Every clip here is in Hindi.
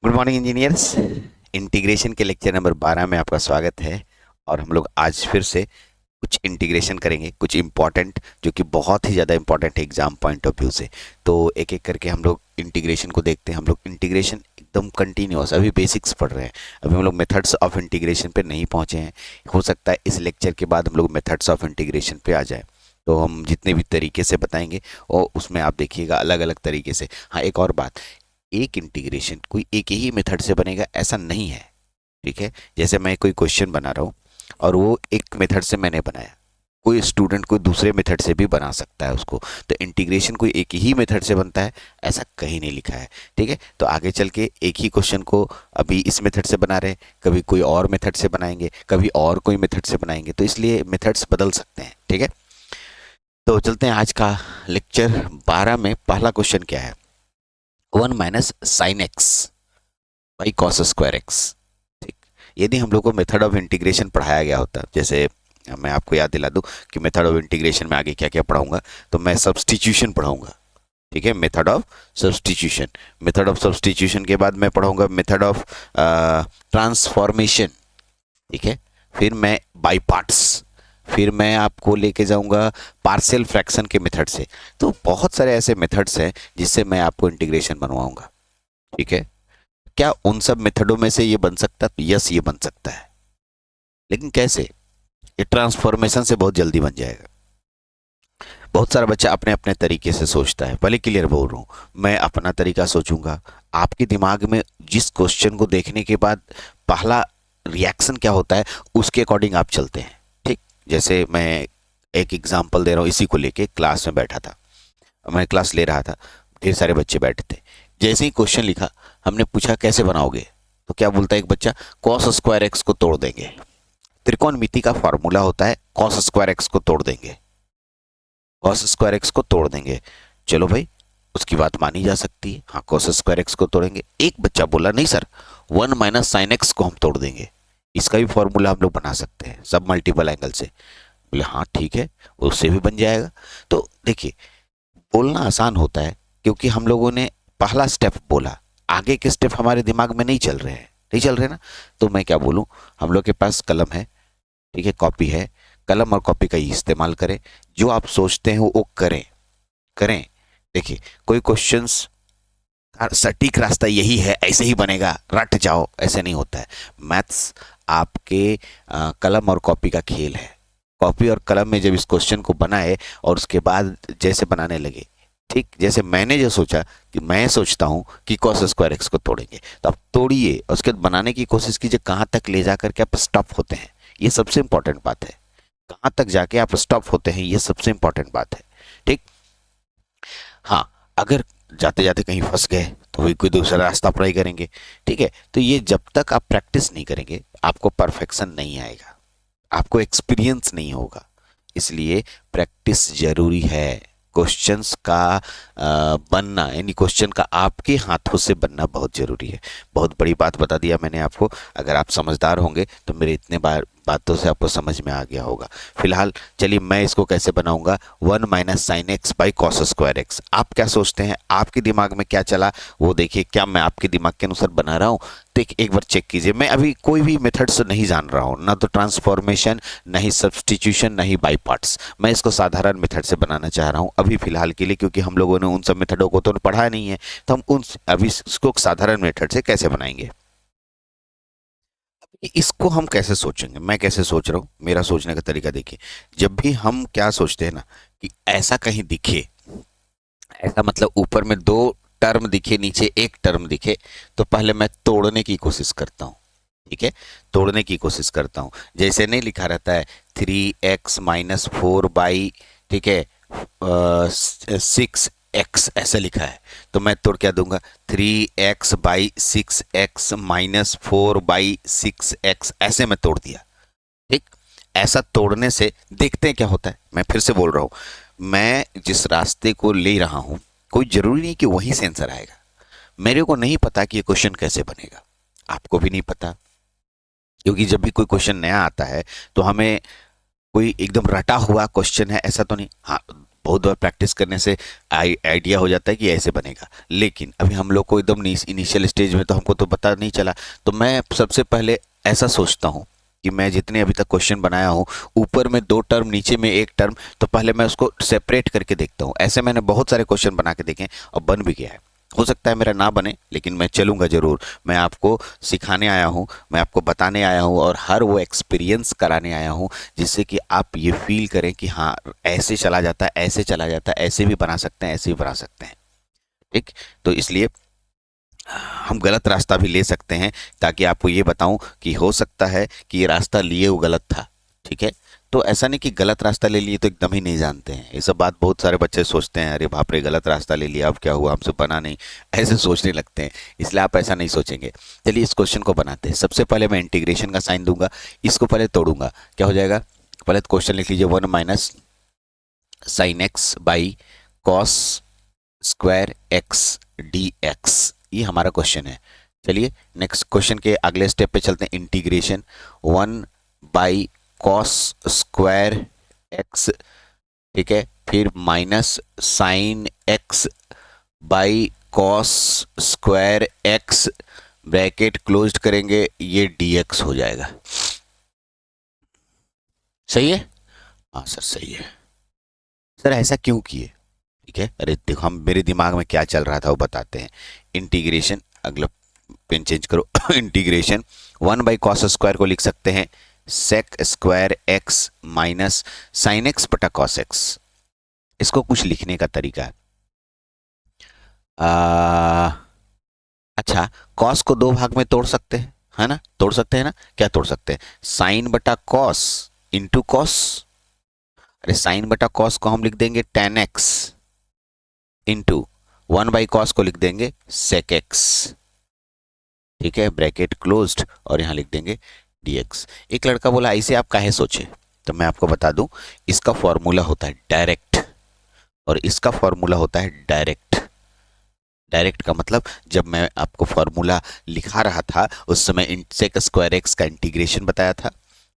Good morning engineers. इंटीग्रेशन के लेक्चर नंबर 12 में आपका स्वागत है। और हम लोग आज फिर से कुछ इंटीग्रेशन करेंगे, कुछ इम्पॉर्टेंट, जो कि बहुत ही ज़्यादा इम्पॉर्टेंट है एग्जाम पॉइंट ऑफ व्यू से। तो एक एक करके हम लोग इंटीग्रेशन को देखते हैं। हम लोग इंटीग्रेशन एकदम कंटिन्यूअस अभी बेसिक्स पढ़ रहे हैं। अभी हम लोग मेथड्स ऑफ इंटीग्रेशन पे नहीं पहुँचे हैं। हो सकता है इस लेक्चर के बाद हम लोग मेथड्स ऑफ इंटीग्रेशन पे आ जाए। तो हम जितने भी तरीके से बताएंगे और उसमें आप देखिएगा अलग अलग तरीके से। हाँ, एक और बात, एक इंटीग्रेशन कोई एक ही मेथड से बनेगा ऐसा नहीं है। ठीक है, जैसे मैं कोई क्वेश्चन बना रहा हूँ और वो एक मेथड से मैंने बनाया, कोई स्टूडेंट कोई दूसरे मेथड से भी बना सकता है उसको। तो इंटीग्रेशन कोई एक ही मेथड से बनता है ऐसा कहीं नहीं लिखा है। ठीक है, तो आगे चल के एक ही क्वेश्चन को अभी इस मेथड से बना रहे हैं, कभी कोई और मेथड से बनाएंगे, कभी और कोई मेथड से बनाएंगे, तो इसलिए मेथड्स बदल सकते हैं। ठीक है, तो चलते हैं आज का लेक्चर 12 में। पहला क्वेश्चन क्या है? 1 - sin x by cos square x. ठीक, यदि हम लोग को मेथड ऑफ इंटीग्रेशन पढ़ाया गया होता, जैसे मैं आपको याद दिला दूं कि मेथड ऑफ इंटीग्रेशन में आगे क्या क्या पढ़ाऊंगा, तो मैं सब्सटीट्यूशन पढ़ाऊंगा। ठीक है, method of substitution. Method of substitution के बाद मैं पढ़ाऊंगा मेथड ऑफ ट्रांसफॉर्मेशन। ठीक है, फिर मैं बाई पार्ट्स, फिर मैं आपको लेके जाऊंगा पार्शियल फ्रैक्शन के मेथड से। तो बहुत सारे ऐसे मेथड्स हैं जिससे मैं आपको इंटीग्रेशन बनवाऊंगा। ठीक है, क्या उन सब मेथडों में से ये बन सकता है? यस, ये बन सकता है, लेकिन कैसे? ये ट्रांसफॉर्मेशन से बहुत जल्दी बन जाएगा। बहुत सारा बच्चा अपने अपने तरीके से सोचता है, पहले क्लियर बोल रहा हूँ, मैं अपना तरीका सोचूंगा। आपके दिमाग में जिस क्वेश्चन को देखने के बाद पहला रिएक्शन क्या होता है, उसके अकॉर्डिंग आप चलते हैं। ठीक, जैसे मैं एक एग्जाम्पल दे रहा हूँ, इसी को लेके क्लास में बैठा था, मैं क्लास ले रहा था, ढेर सारे बच्चे बैठे थे। जैसे ही क्वेश्चन लिखा, हमने पूछा कैसे बनाओगे, तो क्या बोलता है एक बच्चा, कॉस स्क्वायर एक्स को तोड़ देंगे। त्रिकोणमिति का फॉर्मूला होता है कॉस स्क्वायर एक्स को तोड़ देंगे, कॉस स्क्वायर एक्स को तोड़ देंगे। चलो भाई, उसकी बात मानी जा सकती है, हाँ कॉस स्क्वायर एक्स को तोड़ेंगे। एक बच्चा बोला नहीं सर, 1 - sin x को हम तोड़ देंगे, इसका भी फॉर्मूला हम लोग बना सकते हैं सब मल्टीपल एंगल से। बोले हाँ ठीक है, उससे भी बन जाएगा। तो देखिए, बोलना आसान होता है क्योंकि हम लोगों ने पहला स्टेप बोला, आगे के स्टेप हमारे दिमाग में नहीं चल रहे हैं, नहीं चल रहे ना। तो मैं क्या बोलूं, हम लोग के पास कलम है, ठीक है, कॉपी है, कलम और कॉपी का ही इस्तेमाल करें। जो आप सोचते हैं वो करें, करें। देखिए, कोई क्वेश्चंस सटीक रास्ता यही है, ऐसे ही बनेगा, रट जाओ, ऐसे नहीं होता है। मैथ्स आपके कलम और कॉपी का खेल है। कॉपी और कलम में जब इस क्वेश्चन को बनाए और उसके बाद जैसे बनाने लगे, ठीक जैसे मैंने जो सोचा कि मैं सोचता हूँ कि कॉस स्क्वायर एक्स को तोड़ेंगे, तो आप तोड़िए और उसके बाद बनाने की कोशिश कीजिए कहाँ तक ले जाकर के आप स्टॉप होते हैं। ये सबसे इंपॉर्टेंट बात है, कहाँ तक जाके आप स्टॉप होते हैं, ये सबसे इंपॉर्टेंट बात है। ठीक, हाँ, अगर जाते जाते कहीं फंस गए तो वही कोई दूसरा रास्ता अप्लाई करेंगे। ठीक है, तो ये जब तक आप प्रैक्टिस नहीं करेंगे आपको परफेक्शन नहीं आएगा, आपको एक्सपीरियंस नहीं होगा। इसलिए प्रैक्टिस जरूरी है। क्वेश्चंस का बनना, यानी क्वेश्चन का आपके हाथों से बनना बहुत जरूरी है। बहुत बड़ी बात बता दिया मैंने आपको। अगर आप समझदार होंगे तो मेरे इतने बार बातों से आपको समझ में आ गया होगा। फिलहाल चलिए मैं इसको कैसे बनाऊंगा, 1 - sin x by cos square x. आप क्या सोचते हैं, आपके दिमाग में क्या चला वो देखिए, क्या मैं आपके दिमाग के अनुसार बना रहा हूँ? तो एक बार चेक कीजिए। मैं अभी कोई भी मेथड्स नहीं जान रहा हूँ, ना तो ट्रांसफॉर्मेशन, ना ही सब्सटीट्यूशन, ना ही बाई पार्ट्स। मैं इसको साधारण मेथड से बनाना चाह रहा हूँ अभी फिलहाल के लिए, क्योंकि हम लोगों ने उन सब मेथडों को तो पढ़ा नहीं है। तो हम उन अभी इसको साधारण मेथड से कैसे बनाएंगे, इसको हम कैसे सोचेंगे, मैं कैसे सोच रहा हूँ, मेरा सोचने का तरीका देखिए। जब भी हम क्या सोचते हैं ना कि ऐसा कहीं दिखे, ऐसा मतलब ऊपर में दो टर्म दिखे, नीचे एक टर्म दिखे, तो पहले मैं तोड़ने की कोशिश करता हूँ। ठीक है, तोड़ने की कोशिश करता हूँ। जैसे नहीं लिखा रहता है 3x - 4 बाई, ठीक है, 6x ऐसे लिखा है, तो मैं तोड़ क्या दूंगा, 3x/6x - 4/6x, ऐसे मैं तोड़ दिया। ठीक, ऐसा तोड़ने से देखते हैं क्या होता है। मैं फिर से बोल रहा हूँ, मैं जिस रास्ते को ले रहा हूँ कोई जरूरी नहीं कि वही से आंसर आएगा। मेरे को नहीं पता कि ये क्वेश्चन कैसे बनेगा, आपको भी नहीं पता, क्योंकि जब भी कोई क्वेश्चन नया आता है तो हमें कोई एकदम रटा हुआ क्वेश्चन है ऐसा तो नहीं। हाँ, बहुत बार प्रैक्टिस करने से आइडिया हो जाता है कि ऐसे बनेगा, लेकिन अभी हम लोग को एकदम इनिशियल स्टेज में तो हमको तो पता नहीं चला। तो मैं सबसे पहले ऐसा सोचता हूँ कि मैं जितने अभी तक क्वेश्चन बनाया हूँ, ऊपर में 2 टर्म, नीचे में 1 टर्म, तो पहले मैं उसको सेपरेट करके देखता हूँ। ऐसे मैंने बहुत सारे क्वेश्चन बना के देखे और बन भी गया है। हो सकता है मेरा ना बने, लेकिन मैं चलूंगा जरूर। मैं आपको सिखाने आया हूँ, मैं आपको बताने आया हूँ और हर वो एक्सपीरियंस कराने आया हूँ जिससे कि आप ये फील करें कि हाँ ऐसे चला जाता है, ऐसे चला जाता है, ऐसे भी बना सकते हैं, ऐसे भी बना सकते हैं। ठीक, तो इसलिए हम गलत रास्ता भी ले सकते हैं, ताकि आपको ये बताऊं कि हो सकता है कि ये रास्ता लिए वो गलत था। ठीक है, तो ऐसा नहीं कि गलत रास्ता ले लिए तो एकदम ही नहीं जानते हैं। ये सब बात बहुत सारे बच्चे सोचते हैं, अरे बाप रे गलत रास्ता ले लिया, अब क्या हुआ, हमसे बना नहीं, ऐसे सोचने लगते हैं। इसलिए आप ऐसा नहीं सोचेंगे। चलिए इस क्वेश्चन को बनाते हैं। सबसे पहले मैं इंटीग्रेशन का साइन दूंगा, इसको पहले तोड़ूंगा। क्या हो जाएगा, पहले क्वेश्चन लिख लीजिए, 1 minus sine x by cos square x d x, ये हमारा क्वेश्चन है। चलिए नेक्स्ट क्वेश्चन के अगले स्टेप पे चलते हैं। Integration 1 by cos square x, ठीक है, फिर minus sine x by cos square x, bracket closed करेंगे, ये dx हो जाएगा। सही है? हाँ सर सही है। सर ऐसा क्यों किए? ठीक है, अरे देखो हम, मेरे दिमाग में क्या चल रहा था वो बताते हैं। इंटीग्रेशन, अगला पेन चेंज करो। इंटीग्रेशन 1 बाई कॉस स्क्वायर को लिख सकते हैं sec square x minus sine x बटा कॉस एक्स। इसको कुछ लिखने का तरीका है। अच्छा, कॉस को 2 भाग में तोड़ सकते हैं, है ना? तोड़ सकते हैं ना? क्या तोड़ सकते हैं? साइन बटा कॉस इंटू कॉस। अरे साइन बटा कॉस को हम लिख देंगे ten x into 1 by cos को लिख देंगे सेक एक्स। ठीक है, ब्रैकेट क्लोज्ड, और यहां लिख देंगे dx। एक लड़का बोला ऐसे आप काहे सोचे, तो मैं आपको बता दूं, इसका फॉर्मूला होता है डायरेक्ट और इसका फॉर्मूला होता है डायरेक्ट। डायरेक्ट का मतलब, जब मैं आपको फॉर्मूला लिखा रहा था उस समय सेक स्क्वायर एक्स का इंटीग्रेशन बताया था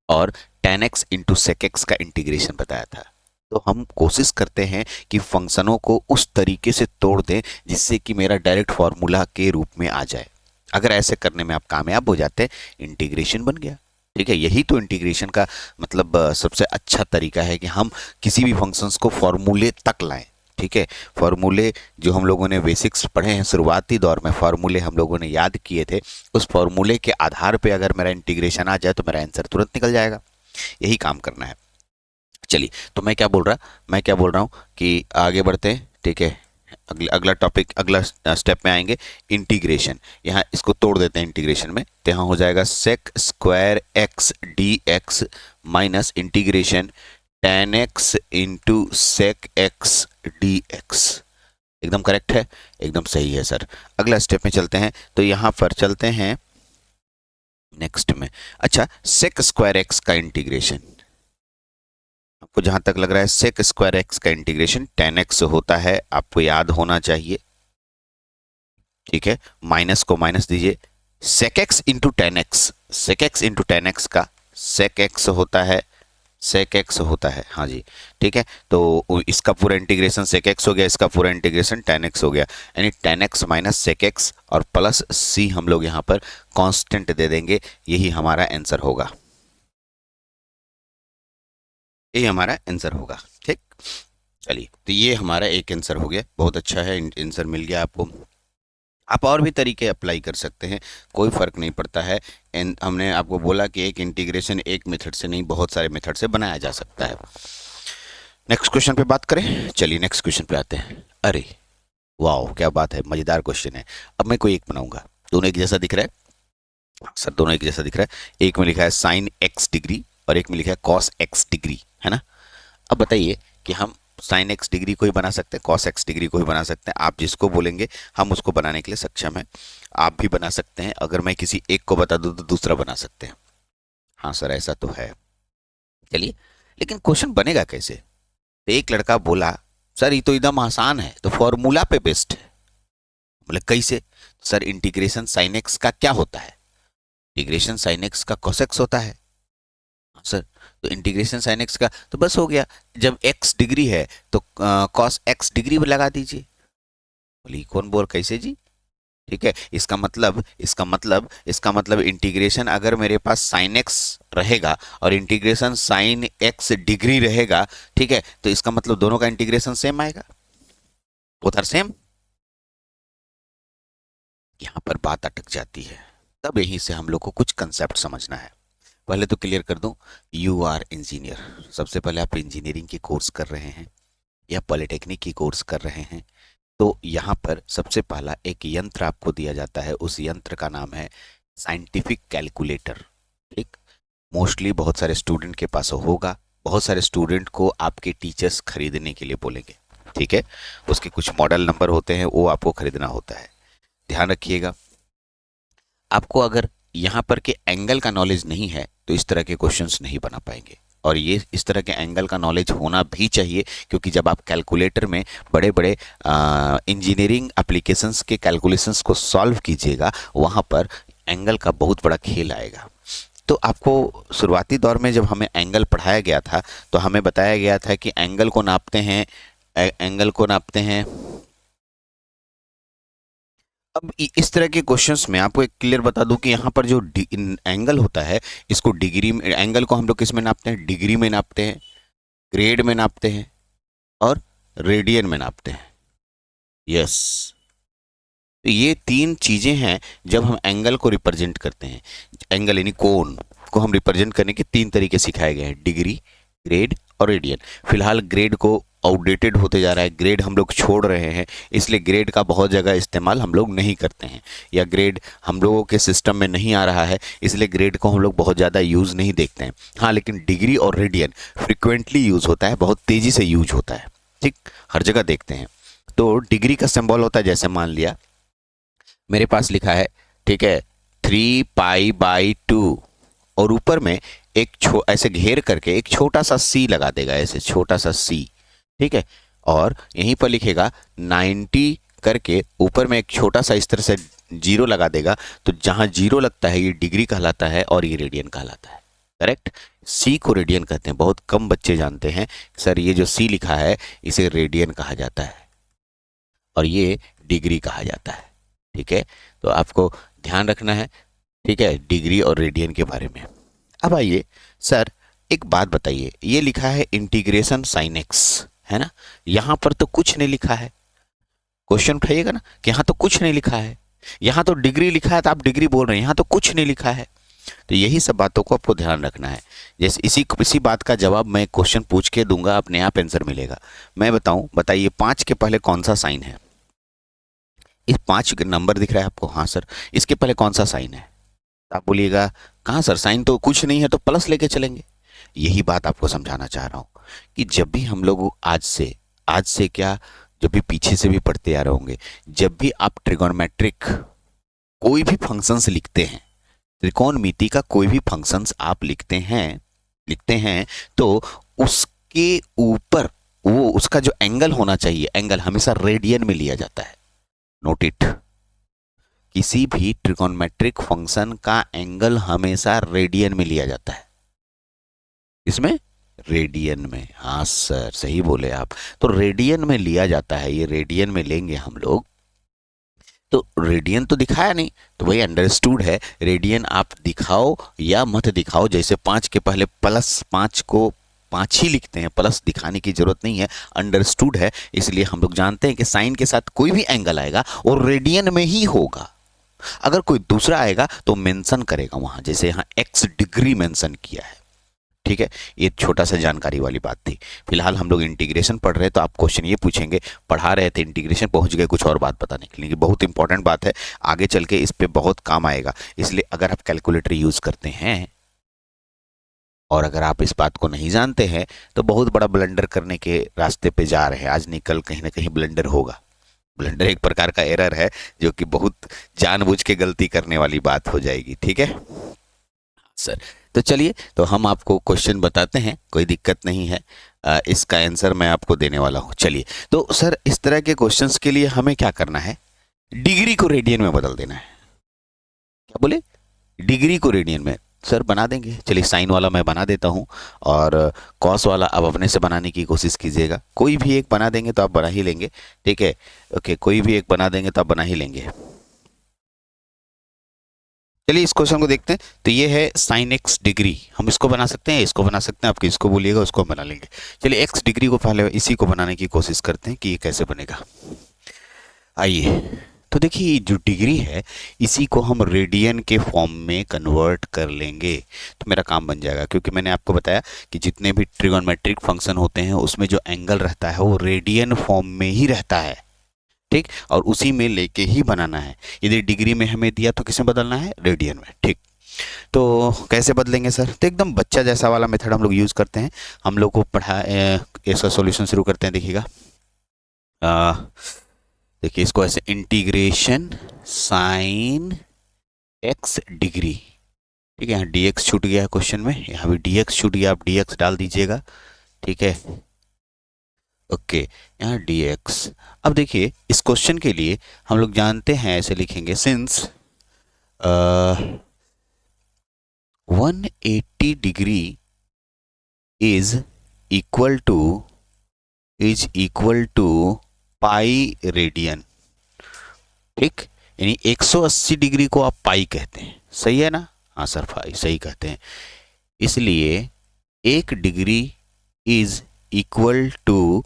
और tan x into sec x का इंटीग्रेशन बताया था। तो हम कोशिश करते हैं कि फंक्शनों को उस तरीके से तोड़ दें जिससे कि मेरा डायरेक्ट फॉर्मूला के रूप में आ जाए। अगर ऐसे करने में आप कामयाब हो जाते हैं, इंटीग्रेशन बन गया। ठीक है, यही तो इंटीग्रेशन का मतलब सबसे अच्छा तरीका है कि हम किसी भी फंक्शंस को फॉर्मूले तक लाएं। ठीक है, फॉर्मूले जो हम लोगों ने बेसिक्स पढ़े हैं शुरुआती दौर में, फॉर्मूले हम लोगों ने याद किए थे, उस फॉर्मूले के आधार पे अगर मेरा इंटीग्रेशन आ जाए तो मेरा आंसर तुरंत निकल जाएगा। यही काम करना है। चलिए, तो मैं क्या बोल रहा हूँ कि आगे बढ़ते हैं। ठीक है, अगला टॉपिक, अगला स्टेप में आएंगे इंटीग्रेशन। यहाँ इसको तोड़ देते हैं इंटीग्रेशन में, तो यहाँ हो जाएगा sec square x d x minus integration tan x into sec x d x. एकदम करेक्ट है, एकदम सही है सर। अगला स्टेप में चलते हैं, तो यहाँ पर चलते हैं नेक्स्ट में। अच्छा, सेक स्क्वायर एक्स का इंटीग्रेशन, आपको जहां तक लग रहा है सेक स्क्वायर एक्स का इंटीग्रेशन टेन एक्स होता है, आपको याद होना चाहिए। ठीक है, माइनस को माइनस दीजिए, sec x into tan x, sec x into tan x का सेक एक्स होता है, सेक एक्स होता है। हाँ जी, ठीक है, तो इसका पूरा इंटीग्रेशन सेक एक्स हो गया, इसका पूरा इंटीग्रेशन टेन एक्स हो गया, यानी tan x minus sec x और प्लस सी हम लोग यहाँ पर कांस्टेंट दे देंगे। यही हमारा आंसर होगा, यही हमारा आंसर होगा। ठीक, चलिए, तो ये हमारा एक आंसर हो गया, बहुत अच्छा है, आंसर मिल गया आपको। आप और भी तरीके अप्लाई कर सकते हैं, कोई फ़र्क नहीं पड़ता है। हमने आपको बोला कि एक इंटीग्रेशन एक मेथड से नहीं, बहुत सारे मेथड से बनाया जा सकता है। नेक्स्ट क्वेश्चन पे बात करें। चलिए नेक्स्ट क्वेश्चन पे आते हैं। अरे वाह, क्या बात है, मज़ेदार क्वेश्चन है। अब मैं कोई एक बनाऊंगा, दोनों एक जैसा दिख रहा है सर, दोनों एक जैसा दिख रहा है। एक में लिखा है साइन एक्स डिग्री और एक में लिखा है कॉस एक्स डिग्री, है ना? अब बताइए कि हम साइन एक्स डिग्री को ही बना सकते हैं, कॉस एक्स डिग्री को ही बना सकते हैं। आप जिसको बोलेंगे हम उसको बनाने के लिए सक्षम हैं। आप भी बना सकते हैं, अगर मैं किसी एक को बता दूं तो दूसरा बना सकते हैं। हाँ सर ऐसा तो है। चलिए, लेकिन क्वेश्चन बनेगा कैसे? तो एक लड़का बोला सर ये तो एकदम आसान है, तो फॉर्मूला पे बेस्ड है। बोले कैसे? सर इंटीग्रेशन साइन एक्स का क्या होता है? इंटीग्रेशन साइन एक्स का कॉस एक्स होता है। सर तो इंटीग्रेशन साइन एक्स का तो बस हो गया। जब एक्स डिग्री है तो कॉस एक्स डिग्री लगा दीजिए। बोली कौन बोल कैसे जी? ठीक है, इसका मतलब इंटीग्रेशन अगर मेरे पास साइन एक्स रहेगा और इंटीग्रेशन साइन एक्स डिग्री रहेगा, ठीक है, तो इसका मतलब दोनों का इंटीग्रेशन सेम आएगा, बोथ आर सेम। यहां पर बात अटक जाती है, तब यहीं से हम लोग को कुछ कंसेप्ट समझना है। पहले तो क्लियर कर दूं, यू आर इंजीनियर, सबसे पहले आप इंजीनियरिंग की कोर्स कर रहे हैं या पॉलिटेक्निक की कोर्स कर रहे हैं, तो यहाँ पर सबसे पहला एक यंत्र आपको दिया जाता है, उस यंत्र का नाम है साइंटिफिक कैलकुलेटर। ठीक, मोस्टली बहुत सारे स्टूडेंट के पास होगा, बहुत सारे स्टूडेंट को आपके टीचर्स खरीदने के लिए बोलेंगे। ठीक है, उसके कुछ मॉडल नंबर होते हैं, वो आपको खरीदना होता है। ध्यान रखिएगा, आपको अगर यहाँ पर के एंगल का नॉलेज नहीं है तो इस तरह के क्वेश्चंस नहीं बना पाएंगे, और ये इस तरह के एंगल का नॉलेज होना भी चाहिए, क्योंकि जब आप कैलकुलेटर में बड़े बड़े इंजीनियरिंग एप्लीकेशंस के कैलकुलेशंस को सॉल्व कीजिएगा, वहाँ पर एंगल का बहुत बड़ा खेल आएगा। तो आपको शुरुआती दौर में जब हमें एंगल पढ़ाया गया था तो हमें बताया गया था कि एंगल को नापते हैं, एंगल को नापते हैं। अब इस तरह के क्वेश्चंस में आपको एक क्लियर बता दूं कि यहाँ पर जो एंगल होता है, इसको डिग्री में, एंगल को हम लोग किस में नापते हैं? डिग्री में नापते हैं, ग्रेड में नापते हैं और रेडियन में नापते हैं। यस, तो ये तीन चीजें हैं जब हम एंगल को रिप्रेजेंट करते हैं। एंगल यानी कोण को हम रिप्रेजेंट करने के तीन तरीके सिखाए गए हैं, डिग्री, ग्रेड और रेडियन। फिलहाल ग्रेड को आउटडेटेड होते जा रहा है, ग्रेड हम लोग छोड़ रहे हैं, इसलिए ग्रेड का बहुत जगह इस्तेमाल हम लोग नहीं करते हैं, या ग्रेड हम लोगों के सिस्टम में नहीं आ रहा है, इसलिए ग्रेड को हम लोग बहुत ज़्यादा यूज़ नहीं देखते हैं। हाँ, लेकिन डिग्री और रेडियन फ्रिक्वेंटली यूज़ होता है, बहुत तेज़ी से यूज होता है। ठीक, हर जगह देखते हैं। तो डिग्री का सिंबल होता है, जैसे मान लिया मेरे पास लिखा है, ठीक है, 3π/2, और ऊपर में एक ऐसे घेर करके एक छोटा सा सी लगा देगा, ऐसे छोटा सा सी। ठीक है, और यहीं पर लिखेगा 90 करके, ऊपर में एक छोटा सा इस तरह से जीरो लगा देगा, तो जहां जीरो लगता है ये डिग्री कहलाता है और ये रेडियन कहलाता है। करेक्ट, सी को रेडियन कहते हैं। बहुत कम बच्चे जानते हैं सर ये जो सी लिखा है इसे रेडियन कहा जाता है और ये डिग्री कहा जाता है। ठीक है, तो आपको ध्यान रखना है, ठीक है, डिग्री और रेडियन के बारे में। अब आइए सर एक बात बताइए, ये लिखा है इंटीग्रेशन साइन एक्स, है ना, यहां पर तो कुछ नहीं लिखा है। क्वेश्चन उठाइएगा ना कि यहां तो कुछ नहीं लिखा है, यहां तो डिग्री लिखा है तो आप डिग्री बोल रहे हैं, यहां तो कुछ नहीं लिखा है। तो यही सब बातों को आपको ध्यान रखना है। जैसे इसी बात का जवाब मैं क्वेश्चन पूछ के दूंगा, अपने आप आंसर मिलेगा। मैं बताऊं, बताइए 5 के पहले कौन सा साइन है? इस 5 नंबर दिख रहा है आपको? हाँ सर, इसके पहले कौन सा साइन है? आप बोलिएगा कहाँ सर, साइन तो कुछ नहीं है, तो प्लस लेके चलेंगे। यही बात आपको समझाना चाह रहा हूँ कि जब भी हम लोग आज से क्या, जब भी पीछे से भी पढ़ते आ रहे होंगे, जब भी आप ट्रिगोनोमेट्रिक कोई भी फंक्शंस लिखते हैं, त्रिकोणमिति का कोई भी फंक्शंस आप लिखते हैं तो उसके ऊपर वो उसका जो एंगल होना चाहिए, एंगल हमेशा रेडियन में लिया जाता है। नोट इट, किसी भी ट्रिगोनोमेट्रिक फंक्शन का एंगल हमेशा रेडियन में लिया जाता है। इसमें रेडियन में, हाँ सर सही बोले आप, तो रेडियन में लिया जाता है, ये रेडियन में लेंगे हम लोग। तो रेडियन तो दिखाया नहीं, तो वही अंडरस्टूड है, रेडियन आप दिखाओ या मत दिखाओ, जैसे 5 के पहले प्लस 5 को 5 ही लिखते हैं, प्लस दिखाने की जरूरत नहीं है, अंडरस्टूड है। इसलिए हम लोग जानते हैं कि साइन के साथ कोई भी एंगल आएगा और रेडियन में ही होगा। अगर कोई दूसरा आएगा तो मेंशन करेगा वहां, जैसे यहाँ x डिग्री मेंशन किया है। ठीक है, ये छोटा सा जानकारी वाली बात थी। फिलहाल हम लोग इंटीग्रेशन पढ़ रहे हैं, तो आप क्वेश्चन ये पूछेंगे, पढ़ा रहे थे इंटीग्रेशन, पहुंच गए कुछ और बात बताने के लिए। बहुत इंपॉर्टेंट बात है, आगे चल के इस पे बहुत काम आएगा। इसलिए अगर आप कैलकुलेटर यूज करते हैं और अगर आप इस बात को नहीं जानते हैं तो बहुत बड़ा ब्लंडर करने के रास्ते पे जा रहे हैं। आज नहीं कल कहीं ना कहीं ब्लंडर होगा। ब्लंडर एक प्रकार का एरर है जो कि बहुत जानबूझ के गलती करने वाली बात हो जाएगी। ठीक है सर, तो चलिए, तो हम आपको क्वेश्चन बताते हैं, कोई दिक्कत नहीं है, इसका आंसर मैं आपको देने वाला हूं। चलिए, तो सर इस तरह के क्वेश्चंस के लिए हमें क्या करना है? डिग्री को रेडियन में बदल देना है। क्या बोले? डिग्री को रेडियन में। सर बना देंगे, चलिए साइन वाला मैं बना देता हूँ, और कॉस वाला आप अपने से बनाने की कोशिश कीजिएगा। कोई भी एक बना देंगे तो आप बना ही लेंगे, ठीक है। ओके, कोई भी एक बना देंगे तो आप बना ही लेंगे। चलिए इस क्वेश्चन को देखते हैं। तो ये है साइन एक्स डिग्री, हम इसको बना सकते हैं, इसको बना सकते हैं, आप किसको बोलिएगा उसको हम बना लेंगे। चलिए एक्स डिग्री को पहले इसी को बनाने की कोशिश करते हैं कि ये कैसे बनेगा। आइए, तो देखिए ये जो डिग्री है इसी को हम रेडियन के फॉर्म में कन्वर्ट कर लेंगे, तो मेरा काम बन जाएगा। क्योंकि मैंने आपको बताया कि जितने भी ट्रिगोनोमेट्रिक फंक्शन होते हैं उसमें जो एंगल रहता है वो रेडियन फॉर्म में ही रहता है, ठीक, और उसी में लेके ही बनाना है। यदि डिग्री में हमें दिया तो किसमें बदलना है, रेडियन में, ठीक। तो कैसे बदलेंगे सर, तो एकदम बच्चा जैसा वाला मेथड हम लोग यूज़ करते हैं। हम लोग को इसका सॉल्यूशन शुरू करते हैं, देखिएगा। देखिए इसको ऐसे, इंटीग्रेशन साइन एक्स डिग्री, ठीक है। यहाँ डी एक्स छूट गया है क्वेश्चन में, यहाँ भी डी एक्स छूट गया, आप डी एक्स डाल दीजिएगा, ठीक है। ओके, यहाँ डी एक्स। अब देखिए इस क्वेश्चन के लिए हम लोग जानते हैं, ऐसे लिखेंगे, since 180 degree is equal to pi radian, ठीक। यानी 180 डिग्री को आप पाई कहते हैं, सही है ना? हाँ सर, पाई सही कहते हैं। इसलिए 1 डिग्री इज इक्वल टू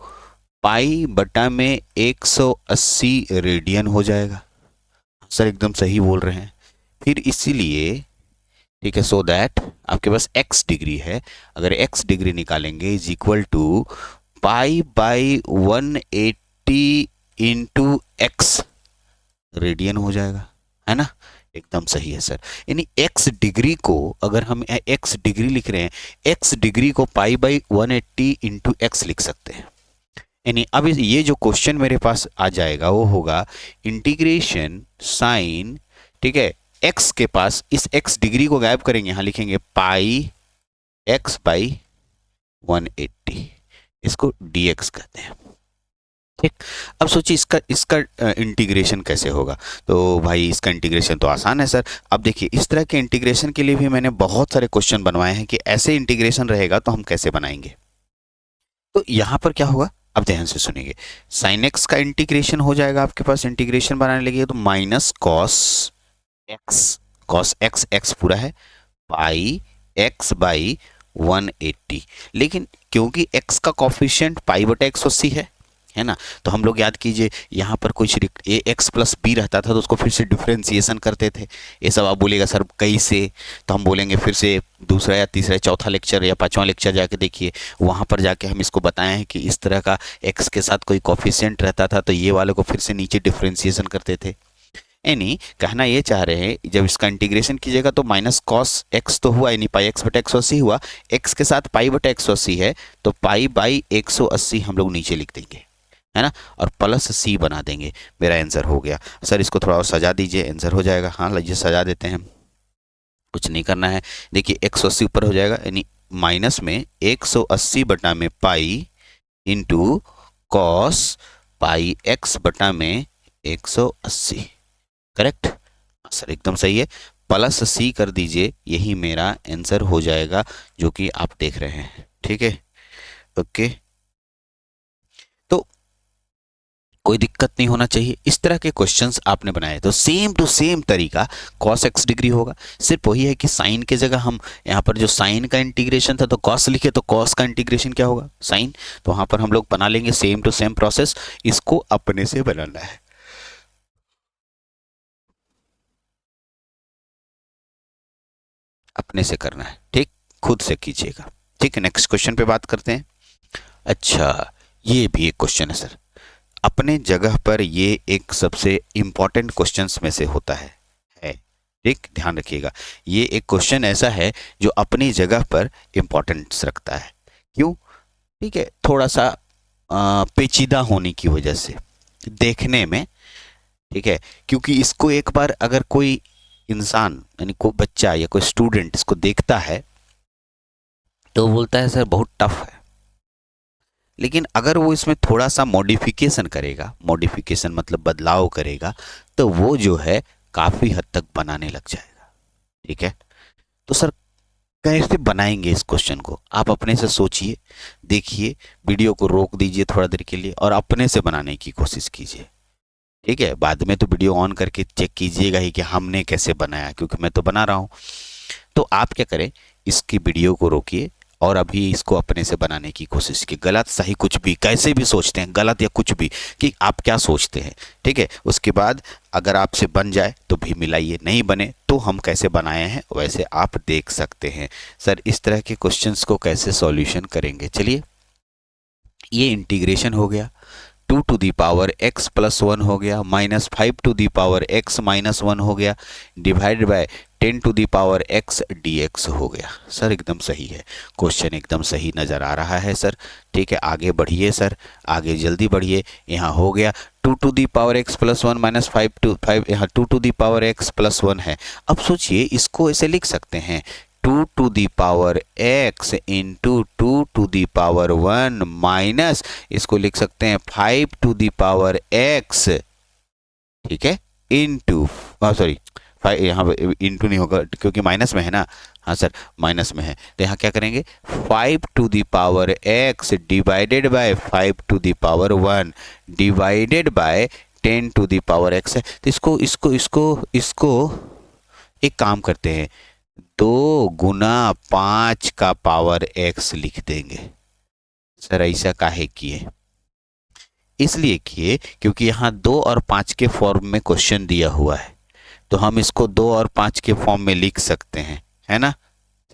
पाई बटा में 180 रेडियन हो जाएगा। सर एकदम सही बोल रहे हैं। फिर इसीलिए, ठीक है, सो दैट आपके पास x डिग्री है, अगर x डिग्री निकालेंगे is equal to pi by 180 into x radian हो जाएगा, है ना? एकदम सही है सर। यानी x डिग्री को, अगर हम x डिग्री लिख रहे हैं, x डिग्री को पाई बाई 180 इंटू एक्स लिख सकते हैं। यानी अब ये जो क्वेश्चन मेरे पास आ जाएगा वो होगा इंटीग्रेशन साइन, ठीक है, x के पास इस x डिग्री को गायब करेंगे, यहां लिखेंगे पाई x बाई 180, इसको dx कहते हैं, ठीक। अब सोचिए इसका इसका इंटीग्रेशन कैसे होगा। तो भाई इसका इंटीग्रेशन तो आसान है सर। अब देखिए इस तरह के इंटीग्रेशन के लिए भी मैंने बहुत सारे क्वेश्चन बनवाए हैं कि ऐसे इंटीग्रेशन रहेगा तो हम कैसे बनाएंगे। तो यहां पर क्या होगा, अब ध्यान से सुनिए, साइन एक्स का इंटीग्रेशन हो जाएगा आपके पास, इंटीग्रेशन बनाने लगे तो माइनस कॉस एक्स, एक्स पूरा है, पाई एक्स बाई 180। लेकिन क्योंकि x का कॉफिशिएंट पाई बटा 180 है ना, तो हम लोग याद कीजिए यहाँ पर कुछ ए एक्स प्लस बी रहता था तो उसको फिर से डिफ्रेंसिएशन करते थे। ये सब आप बोलेगा सर कई से, तो हम बोलेंगे फिर से दूसरा या तीसरा चौथा लेक्चर या पांचवा लेक्चर जाके देखिए, वहाँ पर जाके हम इसको बताएं हैं कि इस तरह का एक्स के साथ कोई कॉफिशिएंट रहता था तो ये वाले को फिर से नीचे डिफ्रेंसिएशन करते थे। यानी कहना ये चाह रहे हैं जब इसका इंटीग्रेशन कीजिएगा तो माइनस कॉस एक्स तो हुआ, यानी पाई एक्स बटा 180 हुआ, एक्स के साथ पाई बटा 180 है तो पाई बाई 180 हम लोग नीचे लिख देंगे, है ना, और प्लस सी बना देंगे। मेरा आंसर हो गया। सर इसको थोड़ा और सजा दीजिए, आंसर हो जाएगा। हाँ लीजिए सजा देते हैं, कुछ नहीं करना है। देखिए 180 ऊपर हो जाएगा, यानी माइनस में 180 बटा में pi into cos pi x बटा में 180, करेक्ट सर, एकदम सही है। प्लस सी कर दीजिए, यही मेरा आंसर हो जाएगा जो कि आप देख रहे हैं, ठीक है। ओके, तो कोई दिक्कत नहीं होना चाहिए। इस तरह के क्वेश्चंस आपने बनाए तो सेम टू सेम तरीका कॉस एक्स डिग्री होगा, सिर्फ वही है कि साइन के जगह हम यहाँ पर जो साइन का इंटीग्रेशन था तो कॉस लिखे, तो कॉस का इंटीग्रेशन क्या होगा, साइन। तो वहाँ पर हम लोग बना लेंगे सेम टू सेम प्रोसेस, इसको अपने से बनाना है, अपने से करना है, ठीक, खुद से कीजिएगा, ठीक है। नेक्स्ट क्वेश्चन पे बात करते हैं। अच्छा, ये भी एक क्वेश्चन है सर, अपने जगह पर ये एक सबसे इंपॉर्टेंट क्वेश्चंस में से होता है, ठीक, ध्यान रखिएगा। ये एक क्वेश्चन ऐसा है जो अपनी जगह पर इंपॉर्टेंस रखता है। क्यों? ठीक है, थोड़ा सा पेचीदा होने की वजह से देखने में, ठीक है, क्योंकि इसको एक बार अगर कोई इंसान यानी कोई बच्चा या कोई स्टूडेंट इसको देखता है तो बोलता है सर बहुत टफ है, लेकिन अगर वो इसमें थोड़ा सा मॉडिफिकेशन करेगा, मॉडिफिकेशन मतलब बदलाव करेगा, तो वो जो है काफ़ी हद तक बनाने लग जाएगा, ठीक है। तो सर कैसे बनाएंगे इस क्वेश्चन को, आप अपने से सोचिए, देखिए, वीडियो को रोक दीजिए थोड़ा देर के लिए और अपने से बनाने की कोशिश कीजिए। ठीक है, बाद में तो वीडियो ऑन करके चेक कीजिएगा ही कि हमने कैसे बनाया, क्योंकि मैं तो बना रहा हूँ। तो आप क्या करें, इसकी वीडियो को रोकिए और अभी इसको अपने से बनाने की कोशिश की, गलत सही कुछ भी कैसे भी सोचते हैं, गलत या कुछ भी, कि आप क्या सोचते हैं। ठीक है, उसके बाद अगर आपसे बन जाए तो भी मिलाइए, नहीं बने तो हम कैसे बनाए हैं वैसे आप देख सकते हैं। सर इस तरह के क्वेश्चंस को कैसे सॉल्यूशन करेंगे, चलिए, ये इंटीग्रेशन हो गया, 2 to the power x plus 1 हो गया, minus 5 to the power x minus 1 हो गया, divide by 10 to the power x dx हो गया। सर एकदम सही है, क्वेश्चन एकदम सही नज़र आ रहा है सर। ठीक है, आगे बढ़िए सर, आगे जल्दी बढ़िए। यहाँ हो गया 2 to the power x plus 1 minus 5 यहाँ 2 to the power x plus 1 है। अब सोचिए, इसको ऐसे लिख सकते हैं 2 to the power x into 2 to the power 1 minus, इसको लिख सकते हैं 5 टू दी पावर x, ठीक है, इंटू, सॉरी यहाँ इंटू नहीं होगा क्योंकि माइनस में है ना, हाँ सर माइनस में है, तो यहाँ क्या करेंगे 5 to the power x divided by 5 to the power 1 divided by 10 to the power x है। तो इसको इसको इसको इसको एक काम करते हैं, 2 गुना 5 का पावर x लिख देंगे। सर ऐसा काहे किए, इसलिए किए क्योंकि यहाँ 2 और 5 के फॉर्म में क्वेश्चन दिया हुआ है, तो हम इसको 2 और 5 के फॉर्म में लिख सकते हैं, है ना।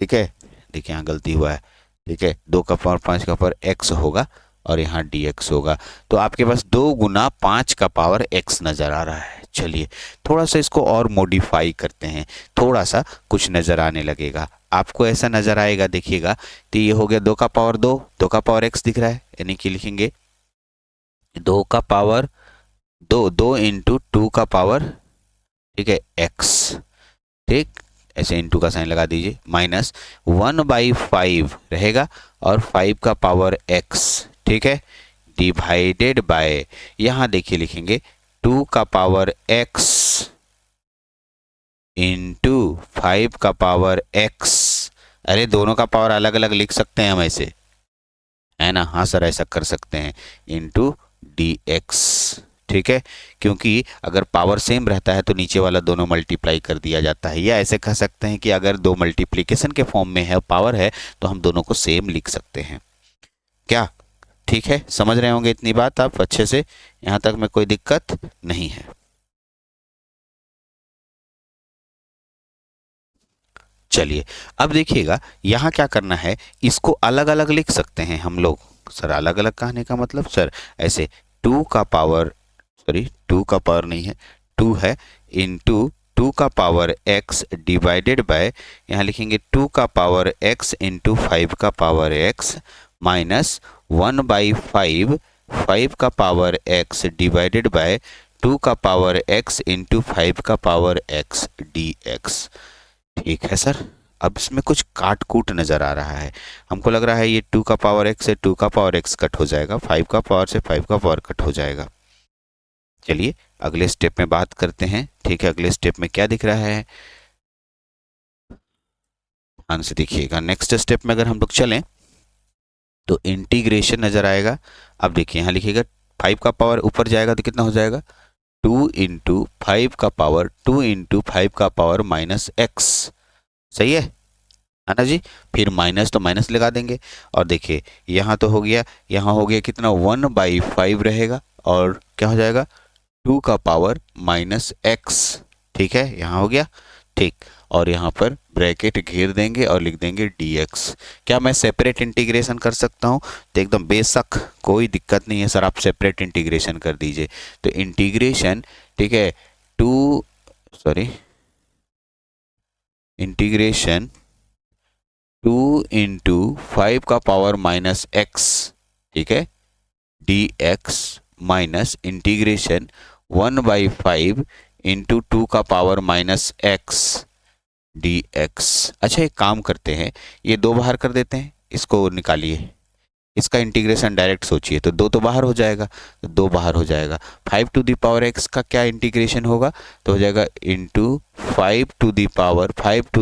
ठीक है, देखिए यहाँ गलती हुआ है। ठीक है, 2 का पावर 5 का पावर x होगा और यहाँ dx होगा, तो आपके पास 2 गुना 5 का पावर x नज़र आ रहा है। चलिए थोड़ा सा इसको और मॉडिफाई करते हैं, थोड़ा सा कुछ नज़र आने लगेगा, आपको ऐसा नज़र आएगा, देखिएगा। तो ये हो गया 2 का पावर 2, 2 का पावर x दिख रहा है, यानी कि लिखेंगे 2 का पावर 2, 2 इंटू 2 का पावर, ठीक है, x, ठीक, ऐसे इंटू का साइन लगा दीजिए, माइनस 1/5 रहेगा और 5 का पावर x, ठीक है, डिवाइडेड बाय, यहाँ देखिए लिखेंगे 2 का पावर x इंटू 5 का पावर x। अरे दोनों का पावर अलग अलग लिख सकते हैं हम ऐसे, है ना, हाँ सर ऐसा कर सकते हैं, इंटू dx। ठीक है, क्योंकि अगर पावर सेम रहता है तो नीचे वाला दोनों मल्टीप्लाई कर दिया जाता है, या ऐसे कह सकते हैं कि अगर दो मल्टीप्लिकेशन के फॉर्म में है पावर है तो हम दोनों को सेम लिख सकते हैं। क्या ठीक है, समझ रहे होंगे इतनी बात आप अच्छे से, यहाँ तक में कोई दिक्कत नहीं है। चलिए अब देखिएगा यहाँ क्या करना है, इसको अलग अलग लिख सकते हैं हम लोग। सर अलग अलग कहने का मतलब, सर ऐसे 2 का पावर, सॉरी 2 का पावर नहीं है, 2 है, इंटू 2 का पावर x डिवाइडेड बाय, यहाँ लिखेंगे 2 का पावर x इंटू 5 का पावर x माइनस 1/5, 5 का पावर x डिवाइडेड बाय 2 का पावर x इंटू 5 का पावर x dx। ठीक है सर, अब इसमें कुछ काट कूट नज़र आ रहा है, हमको लग रहा है ये 2 का पावर x से 2 का पावर x कट हो जाएगा, 5 का पावर से 5 का पावर कट हो जाएगा। चलिए अगले स्टेप में बात करते हैं। ठीक है, अगले स्टेप में क्या दिख रहा है, ध्यान से देखिएगा। नेक्स्ट स्टेप में अगर हम लोग चलें तो इंटीग्रेशन नज़र आएगा। अब देखिए यहाँ लिखिएगा 5 का पावर ऊपर जाएगा तो कितना हो जाएगा, 2 इंटू 5 का पावर 2 इंटू 5 का पावर माइनस x, सही है ना जी। फिर माइनस तो माइनस लगा देंगे, और देखिए यहाँ तो हो गया, यहाँ हो गया कितना 1/5 रहेगा, और क्या हो जाएगा 2 का पावर माइनस x। ठीक है, यहाँ हो गया, ठीक, और यहाँ पर ब्रैकेट घेर देंगे और लिख देंगे dx। क्या मैं सेपरेट इंटीग्रेशन कर सकता हूँ, तो एकदम बेशक कोई दिक्कत नहीं है सर, आप सेपरेट इंटीग्रेशन कर दीजिए। तो इंटीग्रेशन, ठीक है, इंटीग्रेशन 2 इंटू 5 का पावर माइनस x, ठीक है, dx माइनस इंटीग्रेशन 1/5 इंटू 2 का पावर माइनस x dx। अच्छा एक काम करते हैं, ये 2 बाहर कर देते हैं, इसको निकालिए, इसका इंटीग्रेशन डायरेक्ट सोचिए तो दो तो बाहर हो जाएगा, तो दो बाहर हो जाएगा। 5 टू द पावर x का क्या इंटीग्रेशन होगा, तो हो जाएगा into 5 to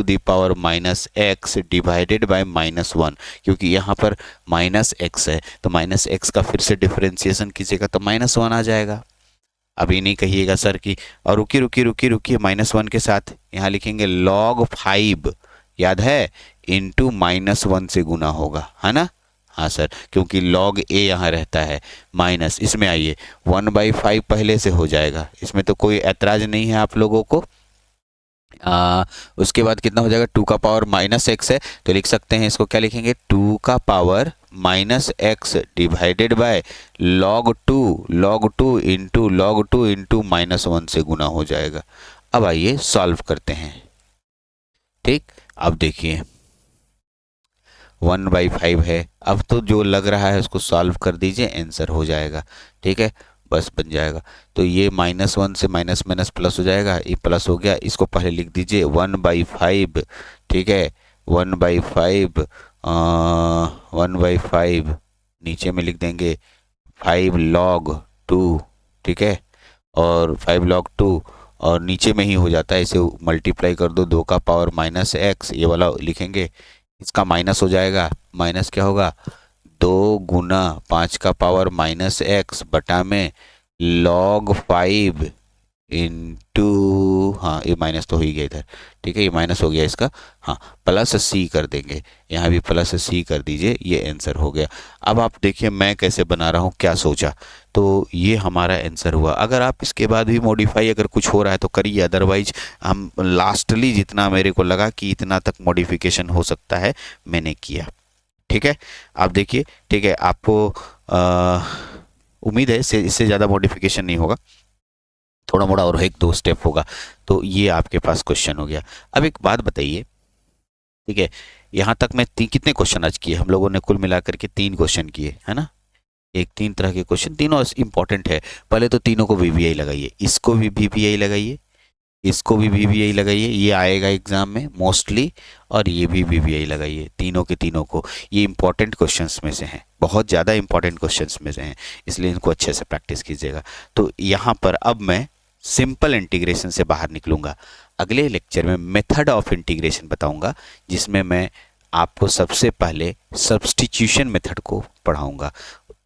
the power minus x divided by -1, क्योंकि यहाँ पर माइनस एक्स है तो माइनस एक्स का फिर से डिफरेंशिएशन कीजिएगा तो -1 आ जाएगा। अभी नहीं कहिएगा सर कि, और रुकिए रुकिए रुकिए रुकिए, -1 के साथ यहाँ लिखेंगे log 5, याद है, इंटू -1 से गुना होगा, है ना। हाँ सर, क्योंकि log a यहाँ रहता है माइनस, इसमें आइए 1/5 पहले से हो जाएगा, इसमें तो कोई ऐतराज नहीं है आप लोगों को। उसके बाद कितना हो जाएगा, 2 का पावर -x है तो लिख सकते हैं, इसको क्या लिखेंगे, 2 का power -x divided bye log 2 into -1 से गुना हो जाएगा। अब आइए सॉल्व करते हैं। ठीक, अब देखिए 1/5 है, अब तो जो लग रहा है उसको सॉल्व कर दीजिए, आंसर हो जाएगा। ठीक है, बस बन जाएगा। तो ये -1 से माइनस माइनस प्लस हो जाएगा, ये प्लस हो गया, इसको पहले लिख दीजिए 1/5। ठीक है, 1/5 1/5 नीचे में लिख देंगे 5 log 2। ठीक है, और 5 log 2 और नीचे में ही हो जाता है, इसे मल्टीप्लाई कर दो, 2 का पावर -x, ये वाला लिखेंगे, इसका माइनस हो जाएगा, माइनस क्या होगा, 2 गुना 5 का पावर -x बटा में log 5 इंटू, हाँ ये माइनस तो हो ही गया इधर। ठीक है, ये माइनस हो गया इसका, हाँ प्लस c कर देंगे, यहाँ भी प्लस c कर दीजिए, ये आंसर हो गया। अब आप देखिए मैं कैसे बना रहा हूँ, क्या सोचा, तो ये हमारा आंसर हुआ। अगर आप इसके बाद भी मॉडिफाई अगर कुछ हो रहा है तो करिए, अदरवाइज हम लास्टली जितना मेरे को लगा कि इतना तक मॉडिफिकेशन हो सकता है मैंने किया। ठीक है, आप देखिए, ठीक है, आपको उम्मीद है इससे ज़्यादा मॉडिफिकेशन नहीं होगा, थोड़ा मोड़ा और 1-2 स्टेप होगा। तो ये आपके पास क्वेश्चन हो गया। अब एक बात बताइए, ठीक है, यहाँ तक मैं कितने क्वेश्चन आज किए हम लोगों ने, कुल मिलाकर के 3 क्वेश्चन किए, है ना। एक 3 तरह के क्वेश्चन, तीनों इंपॉर्टेंट है। पहले तो तीनों को वीवीआई लगाइए, इसको भी वीवीआई लगाइए, इसको भी वीवीआई लगाइए, ये आएगा एग्जाम में मोस्टली, और ये भी वीवीआई लगाइए, तीनों के तीनों को। ये इंपॉर्टेंट क्वेश्चंस में से हैं, बहुत ज़्यादा इंपॉर्टेंट क्वेश्चंस में से हैं, इसलिए इनको अच्छे से प्रैक्टिस कीजिएगा। तो यहाँ पर अब मैं सिंपल इंटीग्रेशन से बाहर निकलूँगा। अगले लेक्चर में मेथड ऑफ इंटीग्रेशन बताऊँगा, जिसमें मैं आपको सबसे पहले सब्स्टिट्यूशन मेथड को पढ़ाऊँगा,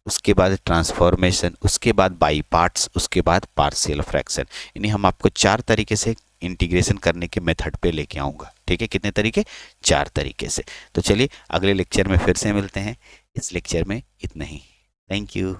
उसके बाद ट्रांसफॉर्मेशन, उसके बाद बाई पार्ट्स, उसके बाद पार्शियल फ्रैक्शन। यानी हम आपको 4 तरीके से इंटीग्रेशन करने के मेथड पे लेके आऊँगा। ठीक है, कितने तरीके, 4 तरीके से। तो चलिए अगले लेक्चर में फिर से मिलते हैं, इस लेक्चर में इतना ही। Thank you.